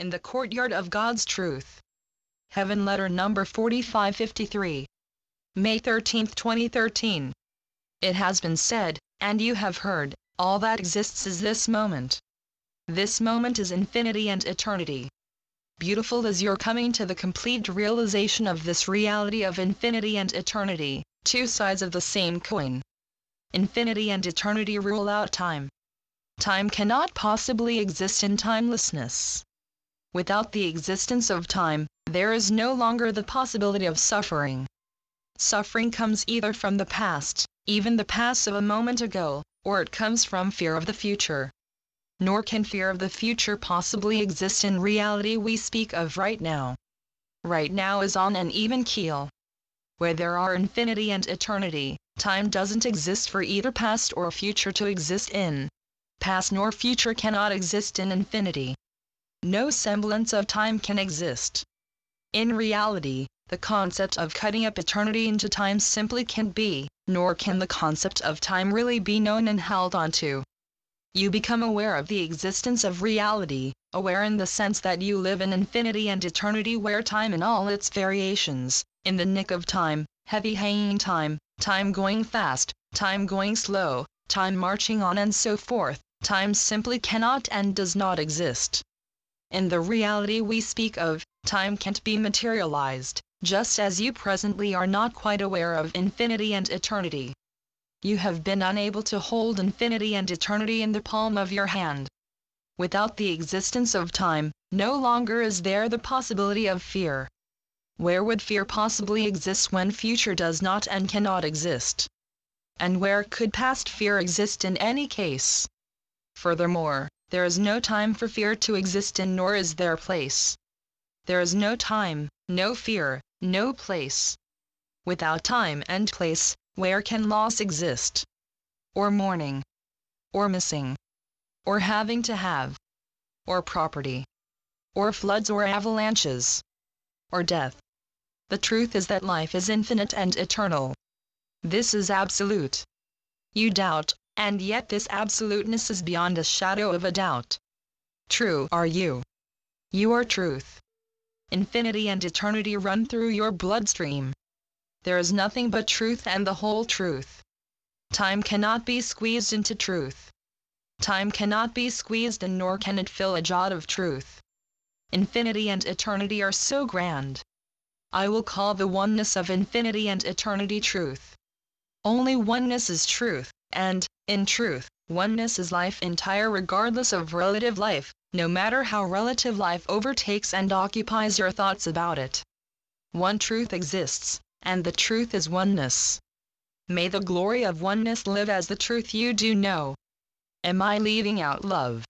in the courtyard of God's truth. Heaven Letter number 4553. May 13, 2013. It has been said, and you have heard, all that exists is this moment. This moment is infinity and eternity. Beautiful is your coming to the complete realization of this reality of infinity and eternity, two sides of the same coin. Infinity and eternity rule out time. Time cannot possibly exist in timelessness. Without the existence of time, there is no longer the possibility of suffering. Suffering comes either from the past, even the past of a moment ago, or it comes from fear of the future. Nor can fear of the future possibly exist in reality we speak of right now. Right now is on an even keel. Where there are infinity and eternity, time doesn't exist for either past or future to exist in. Past nor future cannot exist in infinity. No semblance of time can exist. In reality, the concept of cutting up eternity into time simply can't be, nor can the concept of time really be known and held onto. You become aware of the existence of reality, aware in the sense that you live in infinity and eternity where time in all its variations, in the nick of time, heavy hanging time, time going fast, time going slow, time marching on and so forth, time simply cannot and does not exist. In the reality we speak of, time can't be materialized, just as you presently are not quite aware of infinity and eternity. You have been unable to hold infinity and eternity in the palm of your hand. Without the existence of time, no longer is there the possibility of fear. Where would fear possibly exist when future does not and cannot exist? And where could past fear exist in any case? Furthermore, there is no time for fear to exist in, nor is there place. There is no time, no fear, no place. Without time and place, where can loss exist? Or mourning? Or missing? Or having to have? Or property? Or floods or avalanches? Or death? The truth is that life is infinite and eternal. This is absolute. You doubt, and yet this absoluteness is beyond a shadow of a doubt. True are you. You are truth. Infinity and eternity run through your bloodstream. There is nothing but truth and the whole truth. Time cannot be squeezed into truth. Time cannot be squeezed and nor can it fill a jot of truth. Infinity and eternity are so grand. I will call the oneness of infinity and eternity truth. Only oneness is truth, and, in truth, oneness is life entire regardless of relative life, no matter how relative life overtakes and occupies your thoughts about it. One truth exists, and the truth is oneness. May the glory of oneness live as the truth you do know. Am I leaving out love?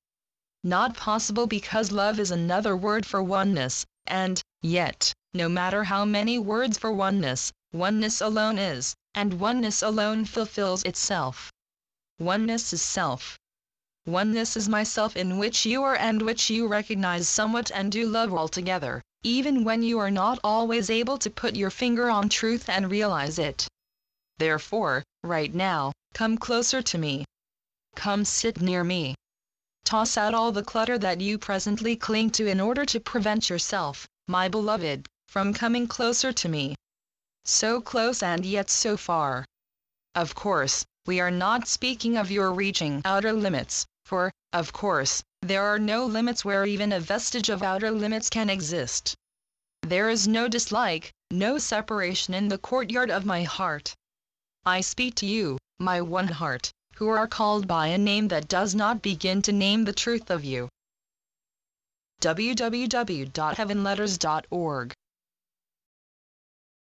Not possible, because love is another word for oneness, and, yet, no matter how many words for oneness, oneness alone is, and oneness alone fulfills itself. Oneness is self. Oneness is myself, in which you are and which you recognize somewhat and do love altogether, even when you are not always able to put your finger on truth and realize it. Therefore, right now, come closer to me. Come sit near me. Toss out all the clutter that you presently cling to in order to prevent yourself, my beloved, from coming closer to me. So close and yet so far. Of course, we are not speaking of your reaching outer limits, for, of course, there are no limits where even a vestige of outer limits can exist. There is no dislike, no separation in the courtyard of my heart. I speak to you, my one heart, who are called by a name that does not begin to name the truth of you. www.heavenletters.org